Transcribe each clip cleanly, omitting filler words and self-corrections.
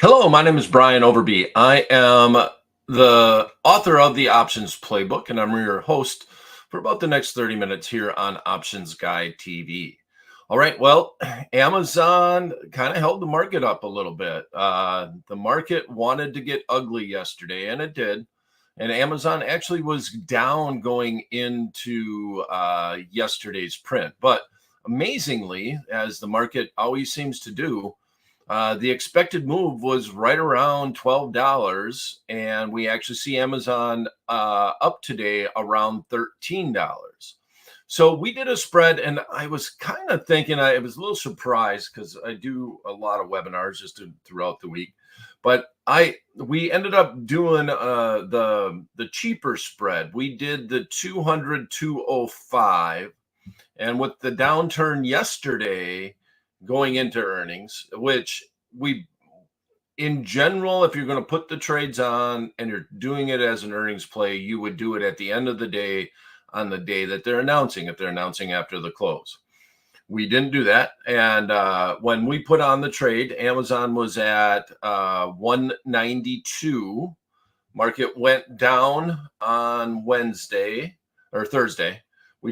Hello, my name is Brian Overby. I am the author of the Options Playbook, and I'm your host for about the next 30 minutes here on Options Guide TV. All right, well, Amazon kind of held the market up a little bit. The market wanted to get ugly yesterday, and it did. And Amazon actually was down going into yesterday's print. But amazingly, as the market always seems to do, the expected move was right around $12, and we actually see Amazon up today around $13. So we did a spread, and I was kind of thinking, I was a little surprised because I do a lot of webinars throughout the week, but we ended up doing the cheaper spread. We did the 200 205, and with the downturn yesterday, going into earnings, which in general, if you're going to put the trades on and you're doing it as an earnings play, you would do it at the end of the day on the day that they're announcing, if they're announcing after the close. We didn't do that. And when we put on the trade, Amazon was at 192. Market went down on Wednesday or Thursday. We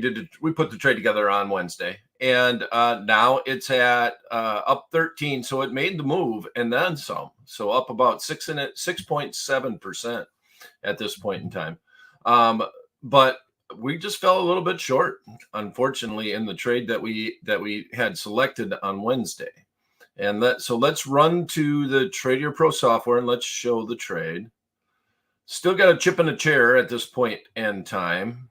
put the trade together on Wednesday, and now it's at up 13. So it made the move and then some. So up about 6.7% at this point in time. But we just fell a little bit short, unfortunately, in the trade that we had selected on Wednesday. And so let's run to the Tradier Pro software and let's show the trade. Still got a chip in a chair at this point in time.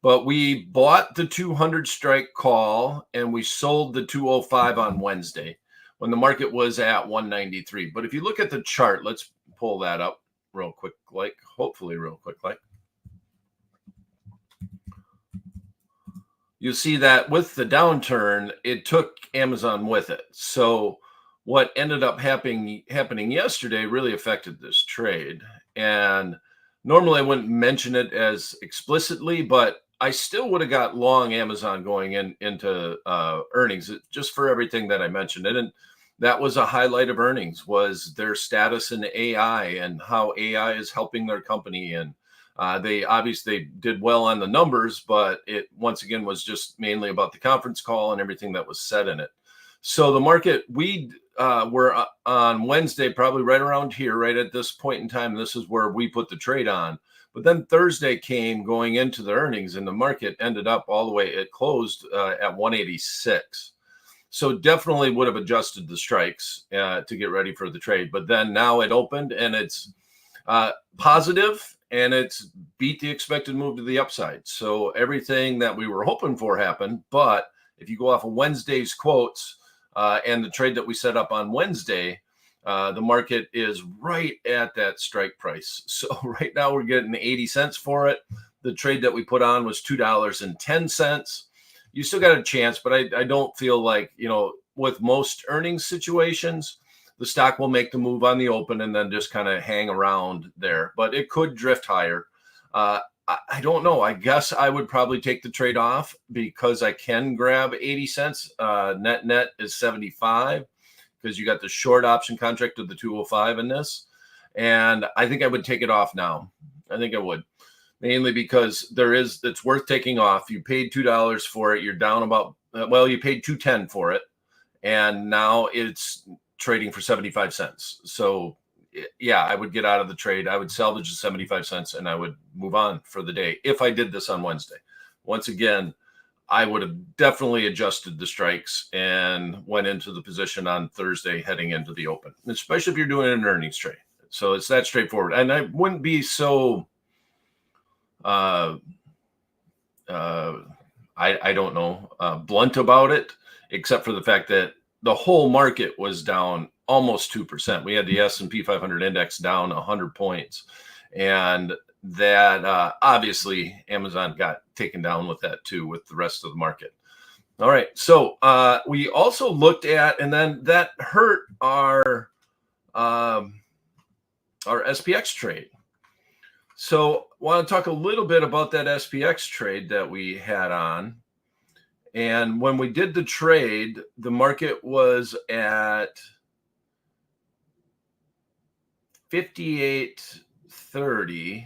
But we bought the 200 strike call and we sold the 205 on Wednesday when the market was at 193. But if you look at the chart, let's pull that up real quick, hopefully real quick. You see that with the downturn, it took Amazon with it. So what ended up happening yesterday really affected this trade. And normally I wouldn't mention it as explicitly, but I still would have got long Amazon going into earnings just for everything that I mentioned. And that was a highlight of earnings, was their status in AI and how AI is helping their company. And they obviously did well on the numbers, but it once again was just mainly about the conference call and everything that was said in it. So the market, we were on Wednesday, probably right around here, right at this point in time. This is where we put the trade on. But then Thursday came going into the earnings, and the market ended up all the way, it closed at 186. So definitely would have adjusted the strikes to get ready for the trade. But then now it opened, and it's positive, and it's beat the expected move to the upside. So everything that we were hoping for happened. But if you go off of Wednesday's quotes and the trade that we set up on Wednesday, the market is right at that strike price. So right now we're getting 80 cents for it. The trade that we put on was $2.10. You still got a chance, but I don't feel like, with most earnings situations, the stock will make the move on the open and then just kind of hang around there. But it could drift higher. I don't know. I guess I would probably take the trade off because I can grab 80 cents. Net is 75. Because you got the short option contract of the 205 in this. And I think I would take it off now. I think I would. Mainly because it's worth taking off. You paid $2 for it. You're down about, you paid $2.10 for it. And now it's trading for 75 cents. So yeah, I would get out of the trade. I would salvage the 75 cents and I would move on for the day if I did this on Wednesday. Once again, I would have definitely adjusted the strikes and went into the position on Thursday heading into the open, especially if you're doing an earnings trade. So it's that straightforward. And I wouldn't be so, I don't know, blunt about it, except for the fact that the whole market was down almost 2%. We had the S&P 500 index down 100 points. And that obviously Amazon got taken down with that too, with the rest of the market. All right. So we also looked at, and then that hurt our SPX trade. So I want to talk a little bit about that SPX trade that we had on. And when we did the trade, the market was at 58.30.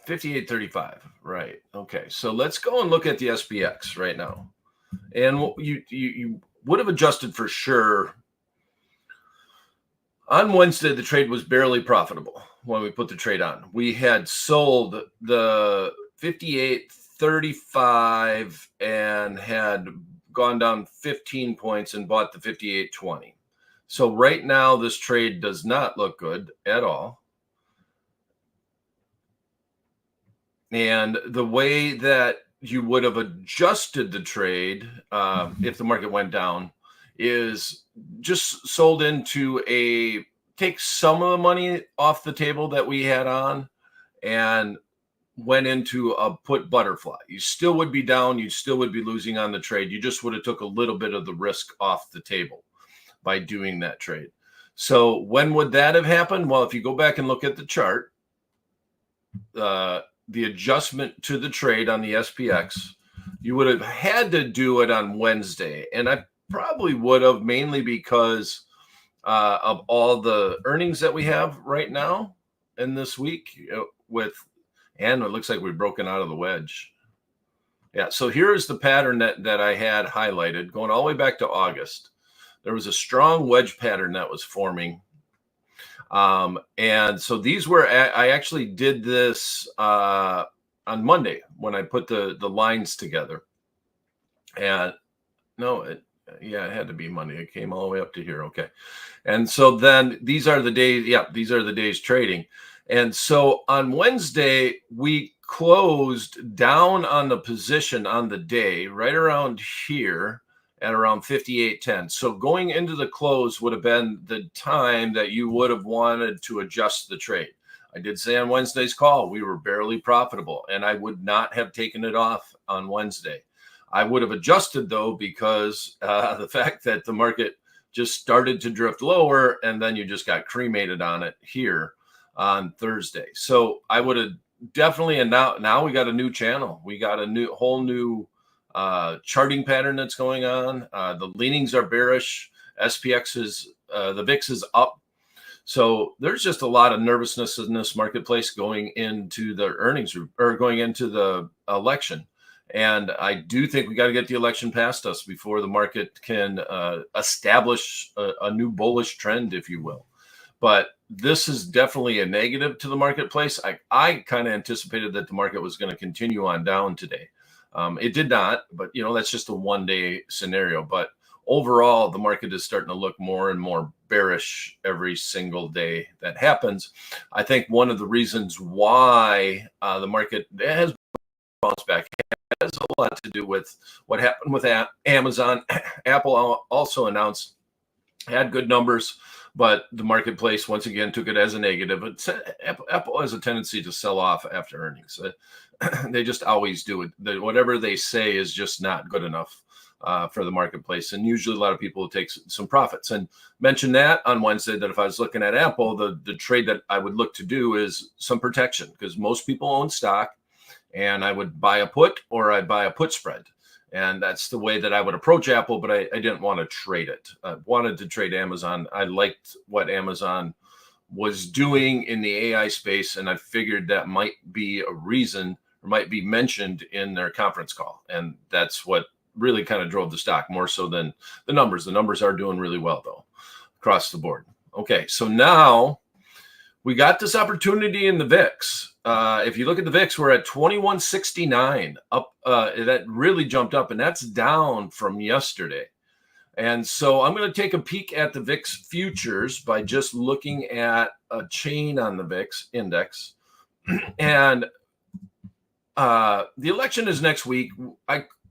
58.35, right? Okay, so let's go and look at the SPX right now, and you would have adjusted for sure. On Wednesday, the trade was barely profitable when we put the trade on. We had sold the 58.35 and had gone down 15 points and bought the 58.20. So right now, this trade does not look good at all. And the way that you would have adjusted the trade if the market went down is just sold into take some of the money off the table that we had on and went into a put butterfly. You still would be down. You still would be losing on the trade. You just would have took a little bit of the risk off the table by doing that trade. So when would that have happened? Well, if you go back and look at the chart, the adjustment to the trade on the SPX, you would have had to do it on Wednesday. And I probably would have, mainly because of all the earnings that we have right now in this week and it looks like we've broken out of the wedge. Yeah, so here's the pattern that I had highlighted going all the way back to August. There was a strong wedge pattern that was forming. And so these were, I actually did this on Monday when I put the lines together. And no, it had to be Monday. It came all the way up to here. Okay. And so then these are the days. Yeah, these are the days trading. And so on Wednesday, we closed down on the position on the day right around here at around 58.10. So going into the close would have been the time that you would have wanted to adjust the trade. I did say on Wednesday's call, we were barely profitable, and I would not have taken it off on Wednesday. I would have adjusted, though, because the fact that the market just started to drift lower, and then you just got cremated on it here on Thursday. So I would have definitely, and now we got a new channel. We got a whole new charting pattern that's going on. The leanings are bearish. SPX is, the VIX is up. So there's just a lot of nervousness in this marketplace going into the earnings or going into the election. And I do think we got to get the election past us before the market can establish a new bullish trend, if you will. But this is definitely a negative to the marketplace. I kind of anticipated that the market was going to continue on down today. It did not, but that's just a one-day scenario. But overall, the market is starting to look more and more bearish every single day that happens. I think one of the reasons why the market has bounced back has a lot to do with what happened with Amazon. Apple also announced, had good numbers, but the marketplace once again took it as a negative. Apple has a tendency to sell off after earnings. They just always do it. Whatever they say is just not good enough for the marketplace. And usually a lot of people will take some profits. And mentioned that on Wednesday, that if I was looking at Apple, the trade that I would look to do is some protection, because most people own stock, and I would buy a put or I'd buy a put spread. And that's the way that I would approach Apple, but I didn't want to trade it. I wanted to trade Amazon. I liked what Amazon was doing in the AI space, and I figured that might be a reason, or might be mentioned in their conference call. And that's what really kind of drove the stock more so than the numbers. The numbers are doing really well, though, across the board. Okay, so now we got this opportunity in the VIX. If you look at the VIX, we're at 2169 up. That really jumped up, and that's down from yesterday. And so I'm going to take a peek at the VIX futures by just looking at a chain on the VIX index. And the election is next week.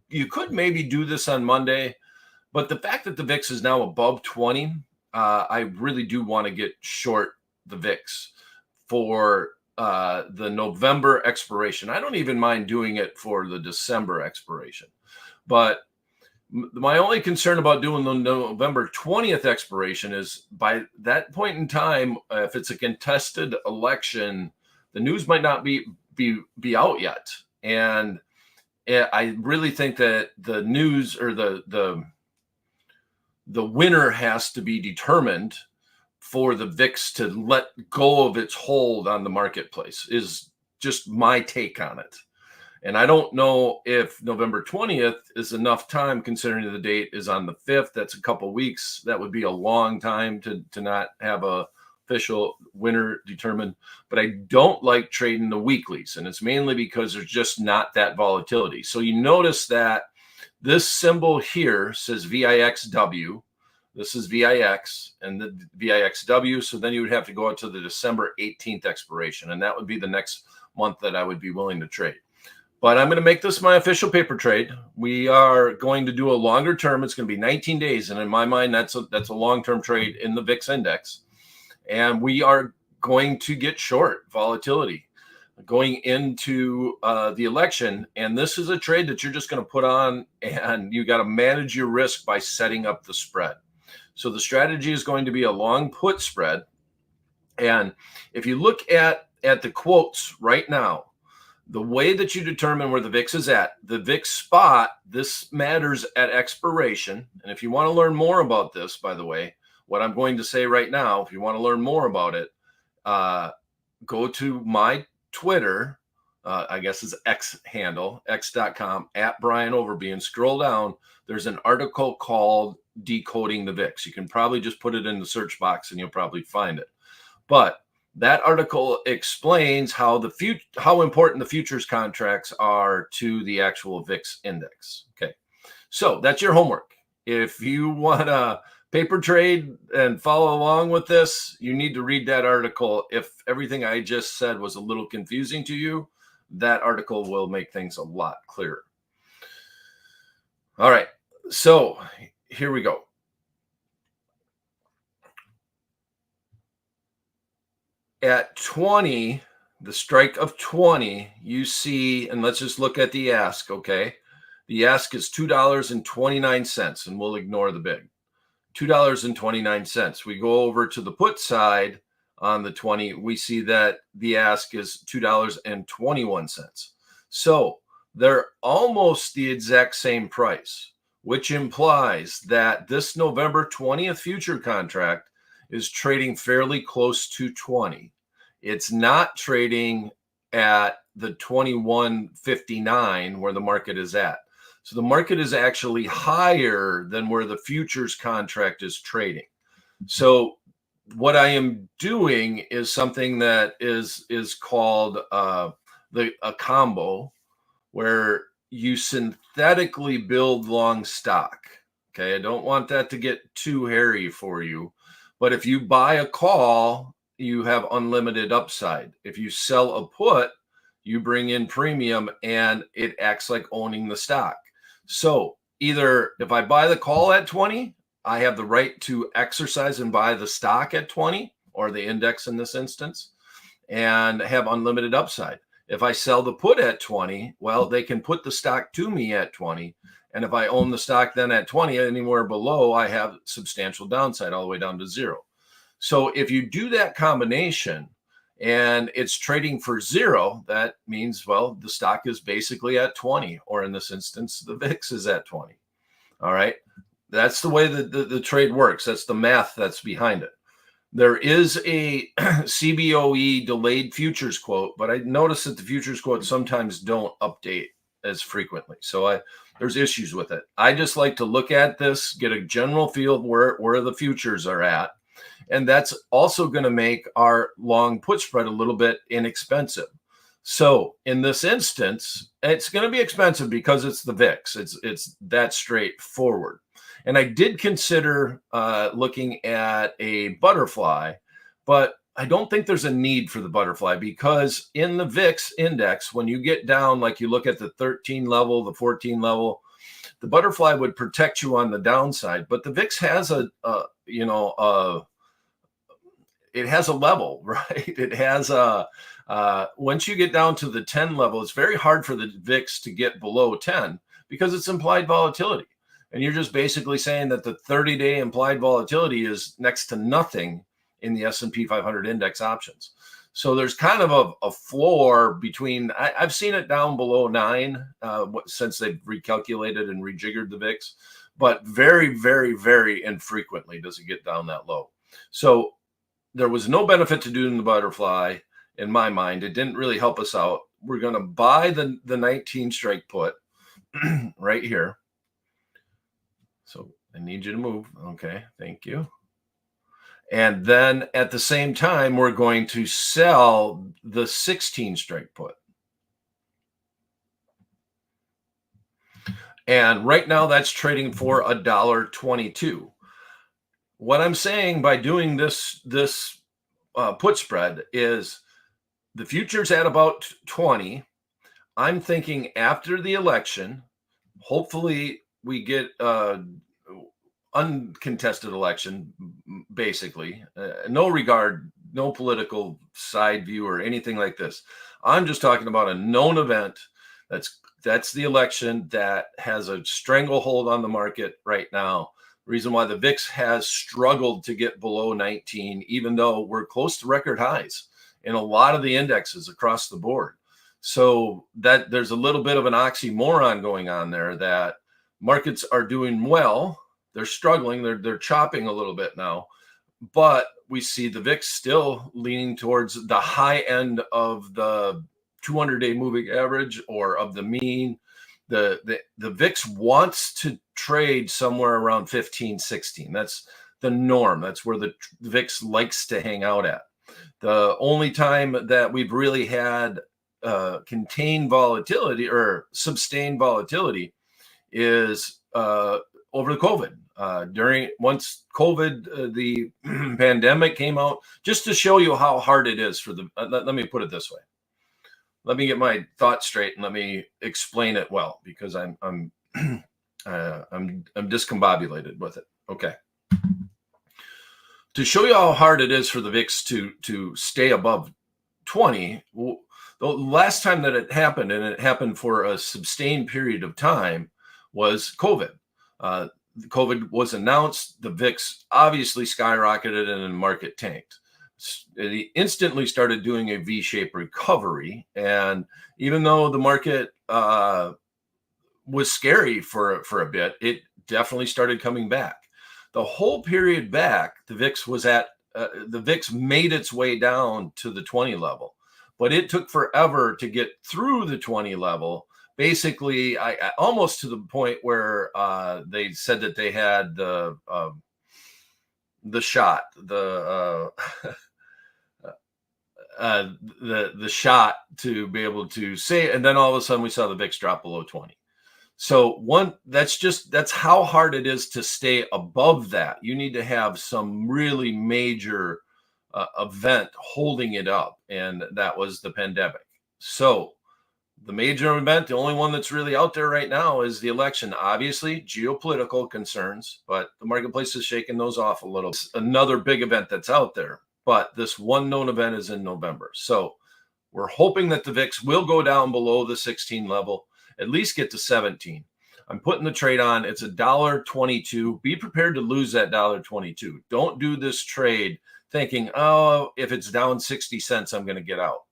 You could maybe do this on Monday, but the fact that the VIX is now above 20, I really do want to get short the VIX for the November expiration. I don't even mind doing it for the December expiration. But my only concern about doing the November 20th expiration is by that point in time, if it's a contested election, the news might not be out yet. And I really think that the news or the winner has to be determined for the VIX to let go of its hold on the marketplace, is just my take on it. And I don't know if November 20th is enough time, considering the date is on the 5th. That's a couple weeks. That would be a long time to not have a official winner determined. But I don't like trading the weeklies, and it's mainly because there's just not that volatility. So you notice that this symbol here says VIXW. This is VIX and the VIXW. So then you would have to go out to the December 18th expiration, and that would be the next month that I would be willing to trade. But I'm going to make this my official paper trade. We are going to do a longer term. It's going to be 19 days. And in my mind, that's a long-term trade in the VIX index. And we are going to get short volatility going into the election. And this is a trade that you're just going to put on, and you got to manage your risk by setting up the spread. So the strategy is going to be a long put spread. And if you look at the quotes right now, the way that you determine where the VIX is at, the VIX spot, this matters at expiration. And if you want to learn more about this, by the way, what I'm going to say right now, if you want to learn more about it, go to my Twitter, I guess it's X handle, x.com, @BrianOverby, and scroll down. There's an article called Decoding the VIX. You can probably just put it in the search box and you'll probably find it. But that article explains how important the futures contracts are to the actual VIX index. Okay, so that's your homework. If you want a paper trade and follow along with this, you need to read that article. If everything I just said was a little confusing to you, that article will make things a lot clearer. All right, so here we go. At 20, the strike of 20, you see, and let's just look at the ask, okay? The ask is $2.29, and we'll ignore the bid. $2.29. We go over to the put side on the 20, we see that the ask is $2.21. So they're almost the exact same price, which implies that this November 20th future contract is trading fairly close to 20. It's not trading at the 21.59 where the market is at. So the market is actually higher than where the futures contract is trading. So what I am doing is something that is called a combo, where you synthetically build long stock. Okay, I don't want that to get too hairy for you, but if you buy a call, you have unlimited upside. If you sell a put, you bring in premium and it acts like owning the stock. So either if I buy the call at 20, I have the right to exercise and buy the stock at 20, or the index in this instance, and have unlimited upside. If I sell the put at 20, well, they can put the stock to me at 20. And if I own the stock then at 20, anywhere below, I have substantial downside all the way down to 0. So if you do that combination and it's trading for 0, that means, well, the stock is basically at 20, or in this instance, the VIX is at 20. All right. That's the way that the trade works. That's the math that's behind it. There is a CBOE delayed futures quote, but I noticed that the futures quotes sometimes don't update as frequently. So there's issues with it. I just like to look at this, get a general feel of where the futures are at. And that's also going to make our long put spread a little bit inexpensive. So in this instance, it's going to be expensive because it's the VIX. It's that straightforward. And I did consider looking at a butterfly, but I don't think there's a need for the butterfly, because in the VIX index, when you get down, like you look at the 13 level, the 14 level, the butterfly would protect you on the downside. But the VIX has it has a level, right? It has once you get down to the 10 level, it's very hard for the VIX to get below 10 because it's implied volatility. And you're just basically saying that the 30-day implied volatility is next to nothing in the S&P 500 index options. So there's kind of a floor between, I've seen it down below 9 since they've recalculated and rejiggered the VIX, but very, very, very infrequently does it get down that low. So there was no benefit to doing the butterfly in my mind. It didn't really help us out. We're going to buy the 19 strike put right here. So I need you to move. Okay, thank you. And then at the same time, we're going to sell the 16 strike put. And right now that's trading for $1.22. What I'm saying by doing this put spread is the future's at about 20. I'm thinking after the election, hopefully we get uncontested election, basically, no regard, no political side view or anything like this. I'm just talking about a known event. That's the election that has a stranglehold on the market right now. Reason why the VIX has struggled to get below 19, even though we're close to record highs in a lot of the indexes across the board. So that there's a little bit of an oxymoron going on there, that markets are doing well. They're struggling. They're chopping a little bit now, but we see the VIX still leaning towards the high end of the 200-day moving average or of the mean. The VIX wants to trade somewhere around 15, 16. That's the norm. That's where the VIX likes to hang out at. The only time that we've really had contained volatility or sustained volatility is over the COVID. Once COVID, the pandemic came out, just to show you how hard it is for the. Let me put it this way. Let me get my thoughts straight and let me explain it well, because I'm discombobulated with it. Okay. To show you how hard it is for the VIX to stay above 20, the last time that it happened, and it happened for a sustained period of time, was COVID. COVID was announced, the VIX obviously skyrocketed and the market tanked. It instantly started doing a V-shaped recovery, and even though the market was scary for a bit, it definitely started coming back. The whole period back, the VIX was at the VIX made its way down to the 20 level, but it took forever to get through the 20 level. Basically, I almost to the point where they said that they had the shot, the shot to be able to say, and then all of a sudden we saw the VIX drop below 20. So that's how hard it is to stay above that. You need to have some really major event holding it up, and that was the pandemic. So the major event, the only one that's really out there right now, is the election. Obviously, geopolitical concerns, but the marketplace is shaking those off a little. It's another big event that's out there, but this one known event is in November. So we're hoping that the VIX will go down below the 16 level, at least get to 17. I'm putting the trade on. It's $1.22. Be prepared to lose that $1.22. Don't do this trade thinking, oh, if it's down 60 cents, I'm going to get out.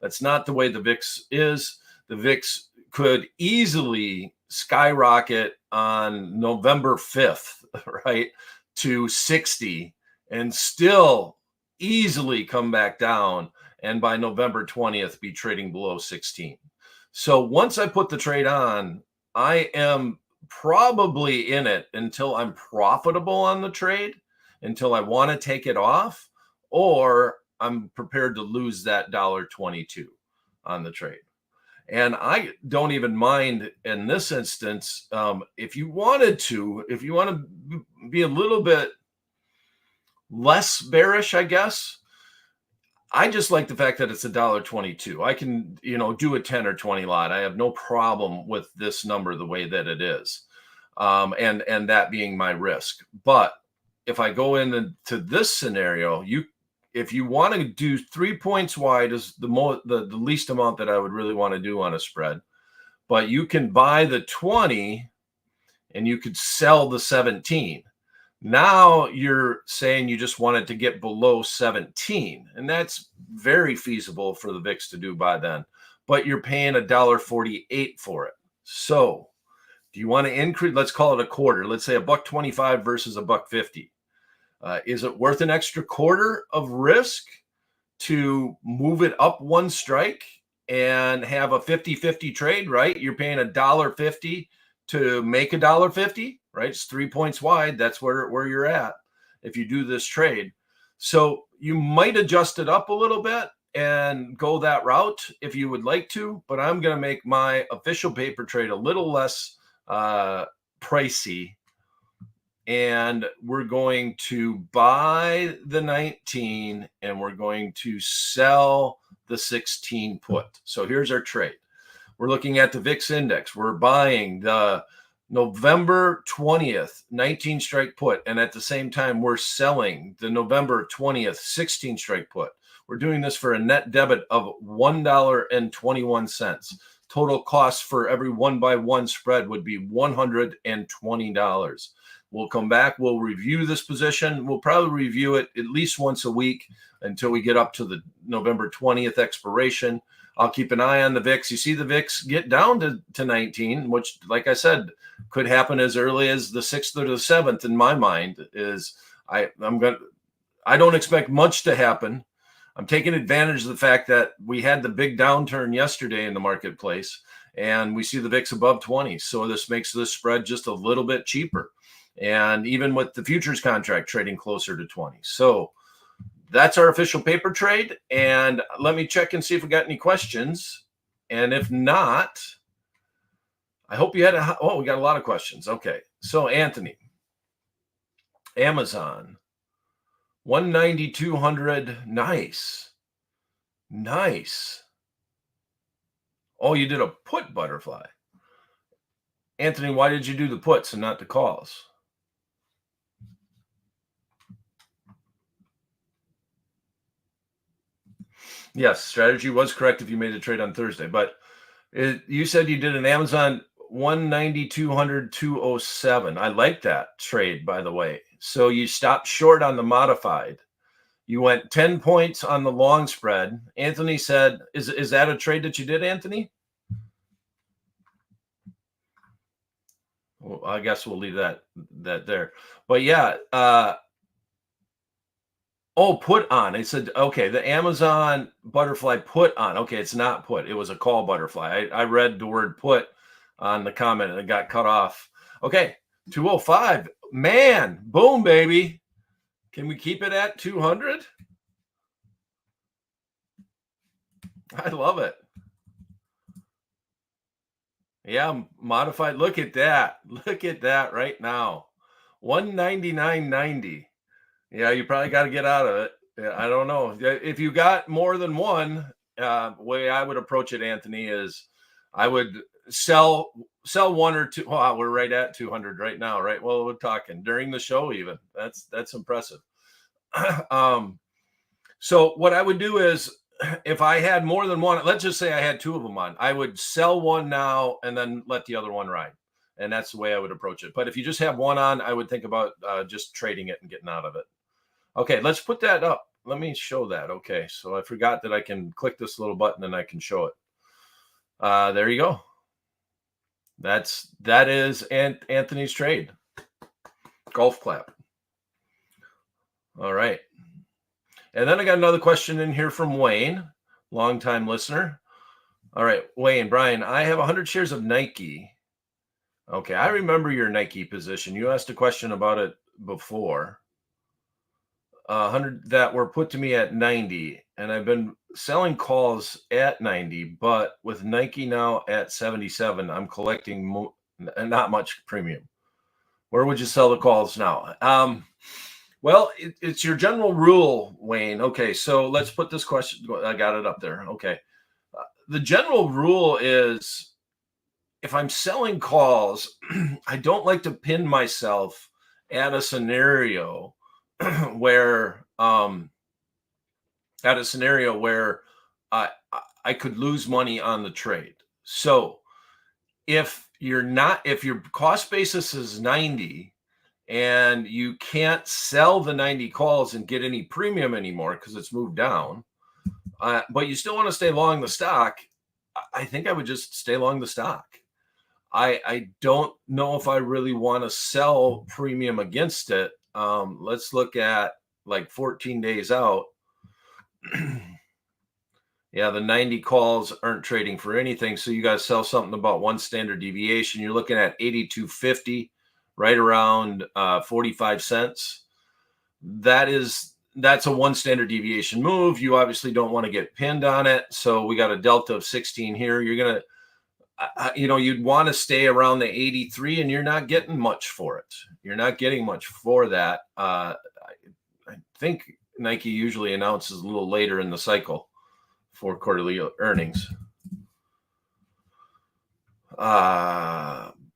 That's not the way the VIX is. The VIX could easily skyrocket on November 5th, right, to 60 and still easily come back down, and by November 20th be trading below 16. So once I put the trade on, I am probably in it until I'm profitable on the trade, until I want to take it off, or I'm prepared to lose that $1.22 on the trade. And I don't even mind in this instance, if you want to be a little bit less bearish, I guess. I just like the fact that it's $1.22. I can, do a 10 or 20 lot. I have no problem with this number the way that it is, and that being my risk. But if I go into this scenario, if you want to do 3 points wide is the least amount that I would really want to do on a spread. But you can buy the 20 and you could sell the 17. Now you're saying you just wanted to get below 17, and that's very feasible for the VIX to do by then, but you're paying $1.48 for it. So do you want to increase? Let's call it a quarter. Let's say $1.25 versus $1.50. Is it worth an extra quarter of risk to move it up one strike and have a 50-50 trade, right? You're paying $1.50 to make $1.50, right? It's 3 points wide. That's where you're at if you do this trade. So you might adjust it up a little bit and go that route if you would like to, but I'm going to make my official paper trade a little less pricey. And we're going to buy the 19 and we're going to sell the 16 put. So here's our trade. We're looking at the VIX index. We're buying the November 20th 19 strike put. And at the same time, we're selling the November 20th 16 strike put. We're doing this for a net debit of $1.21. Total cost for every 1-by-1 spread would be $120. We'll come back. We'll review this position. We'll probably review it at least once a week until we get up to the November 20th expiration. I'll keep an eye on the VIX. You see the VIX get down to 19, which, like I said, could happen as early as the 6th or the 7th. In my mind, I don't expect much to happen. I'm taking advantage of the fact that we had the big downturn yesterday in the marketplace, and we see the VIX above 20. So this makes this spread just a little bit cheaper. And even with the futures contract trading closer to 20. So that's our official paper trade. And let me check and see if we got any questions. And if not, I hope you had we got a lot of questions. Okay. So Anthony, Amazon, 190, 200. Nice. Oh, you did a put butterfly. Anthony, why did you do the puts and not the calls? Yes, strategy was correct if you made a trade on Thursday, but you said you did an Amazon 190, 200, 207. I like that trade, by the way. So you stopped short on the modified. You went 10 points on the long spread. Anthony said, is that a trade that you did, Anthony? Well, I guess we'll leave that there. But yeah, put on. It said, okay, the Amazon butterfly put on. Okay, it's not put. It was a call butterfly. I read the word put on the comment and it got cut off. Okay, 205. Man, boom, baby. Can we keep it at 200? I love it. Yeah, modified. Look at that. Look at that right now. 199.90. Yeah, you probably got to get out of it. Yeah, I don't know. If you got more than one, way I would approach it, Anthony, is I would sell one or two. Wow, we're right at 200 right now, right? Well, we're talking during the show even. That's impressive. So what I would do is if I had more than one, let's just say I had two of them on, I would sell one now and then let the other one ride. And that's the way I would approach it. But if you just have one on, I would think about just trading it and getting out of it. Okay, let's put that up. Let me show that. Okay, so I forgot that I can click this little button and I can show it. There you go. That is Anthony's trade. Golf clap. All right. And then I got another question in here from Wayne, longtime listener. All right, Wayne, Brian, I have 100 shares of Nike. Okay, I remember your Nike position. You asked a question about it before. 100 that were put to me at 90, and I've been selling calls at 90, but with Nike now at 77, I'm collecting not much premium. Where would you sell the calls now? Well, it's your general rule, Wayne. Okay, so let's put this question. I got it up there. Okay. The general rule is if I'm selling calls, I don't like to pin myself at a scenario where I could lose money on the trade. So if your cost basis is 90 and you can't sell the 90 calls and get any premium anymore because it's moved down, but you still want to stay long the stock, I think I would just stay long the stock. I don't know if I really want to sell premium against it Let's look at like 14 days out. Yeah, the 90 calls aren't trading for anything. So you got to sell something about one standard deviation. You're looking at 82.50, right around 45 cents. That's a one standard deviation move. You obviously don't want to get pinned on it. So we got a delta of 16 here. You're going to, you'd want to stay around the 83, and you're not getting much for it. You're not getting much for that. I think Nike usually announces a little later in the cycle for quarterly earnings.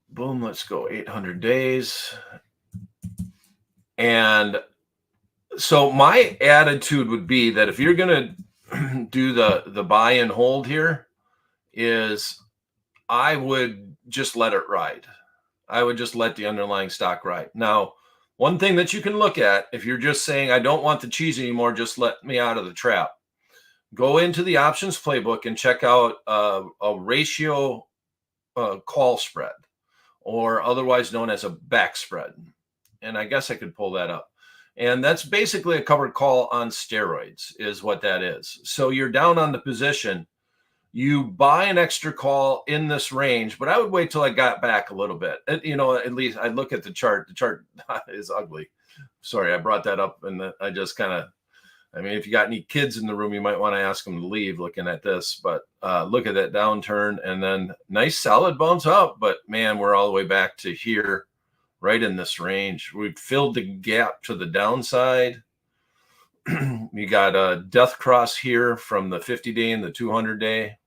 Boom, let's go 800 days. And so my attitude would be that if you're going to do the buy and hold here, is I would just let it ride. I would just let the underlying stock ride. Now, one thing that you can look at, if you're just saying, I don't want the cheese anymore, just let me out of the trap. Go into the options playbook and check out a ratio call spread, or otherwise known as a back spread. And I guess I could pull that up. And that's basically a covered call on steroids is what that is. So you're down on the position. You buy an extra call in this range, but I would wait till I got back a little bit. At least I look at the chart. The chart is ugly. Sorry, I brought that up, and I just kind of, if you got any kids in the room, you might want to ask them to leave looking at this. But look at that downturn, and then nice solid bounce up. But man, we're all the way back to here, right in this range. We've filled the gap to the downside. You got a death cross here from the 50-day and the 200-day.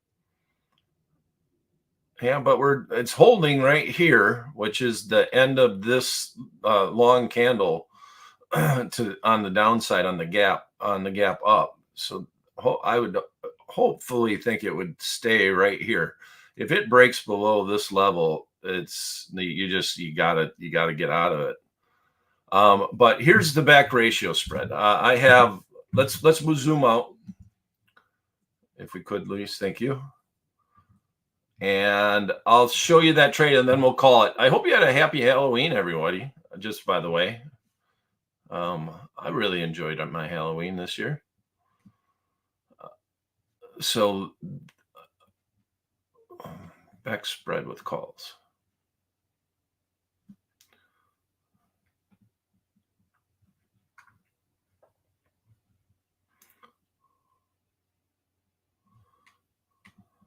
Yeah, but it's holding right here, which is the end of this long candle on the downside on the gap up. So I would hopefully think it would stay right here. If it breaks below this level, you gotta get out of it. But here's the back ratio spread. I have let's zoom out if we could, Luis. Thank you. And I'll show you that trade, and then we'll call it. I hope you had a happy Halloween, everybody. Just by the way, I really enjoyed my Halloween this year. So back spread with calls.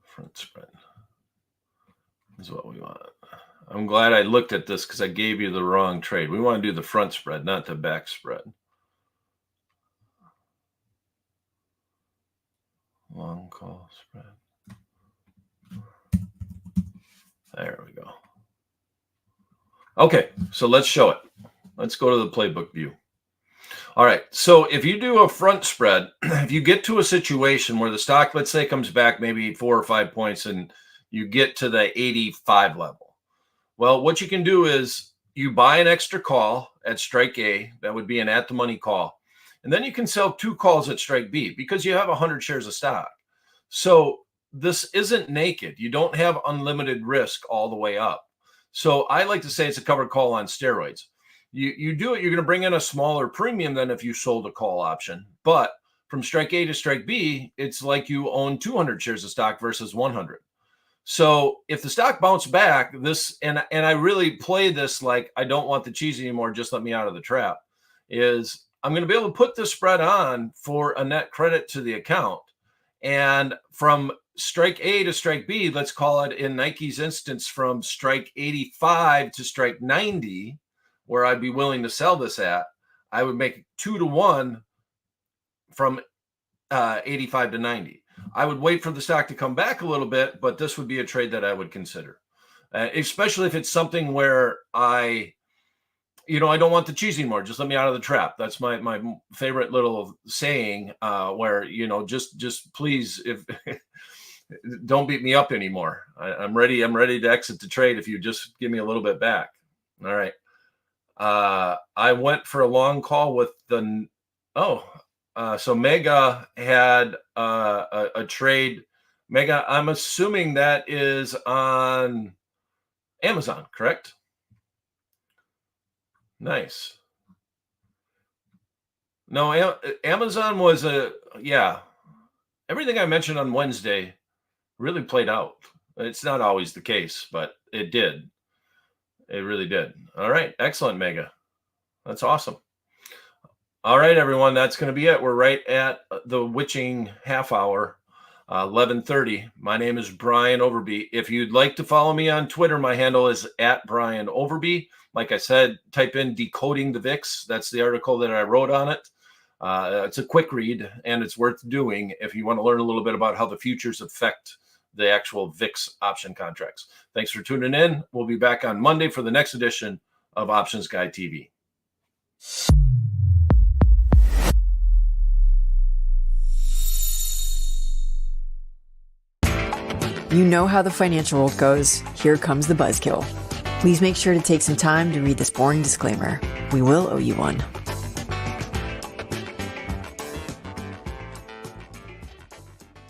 Front spread is what we want. I'm glad I looked at this because I gave you the wrong trade. We want to do the front spread, not the back spread. Long call spread. There we go. Okay, so let's show it. Let's go to the playbook view. All right, so if you do a front spread, if you get to a situation where the stock, let's say, comes back maybe 4 or 5 points and you get to the 85 level, well, what you can do is you buy an extra call at strike A. That would be an at-the-money call. And then you can sell 2 calls at strike B because you have 100 shares of stock. So this isn't naked. You don't have unlimited risk all the way up. So I like to say it's a covered call on steroids. You do it, you're going to bring in a smaller premium than if you sold a call option. But from strike A to strike B, it's like you own 200 shares of stock versus 100. So if the stock bounced back, and I really play this like I don't want the cheese anymore, just let me out of the trap, is I'm going to be able to put this spread on for a net credit to the account. And from strike A to strike B, let's call it in Nike's instance from strike 85 to strike 90, where I'd be willing to sell this at, I would make 2 to 1 from 85 to 90. I would wait for the stock to come back a little bit, but this would be a trade that I would consider, especially if it's something where I don't want the cheese anymore. Just let me out of the trap. That's my favorite little saying, where, just please, if don't beat me up anymore. I'm ready to exit the trade if you just give me a little bit back. All right. I went for a long call with so Mega had a trade. Mega, I'm assuming that is on Amazon, correct? Nice. No, Amazon was yeah. Everything I mentioned on Wednesday really played out. It's not always the case, but it did. It really did. All right. Excellent, Mega. That's awesome. All right, everyone. That's going to be it. We're right at the witching half hour, 11:30. My name is Brian Overby. If you'd like to follow me on Twitter, my handle is at Brian Overby. Like I said, type in Decoding the VIX. That's the article that I wrote on it. It's a quick read, and it's worth doing if you want to learn a little bit about how the futures affect the actual VIX option contracts. Thanks for tuning in. We'll be back on Monday for the next edition of Options Guy TV. You know how the financial world goes. Here comes the buzzkill. Please make sure to take some time to read this boring disclaimer. We will owe you one.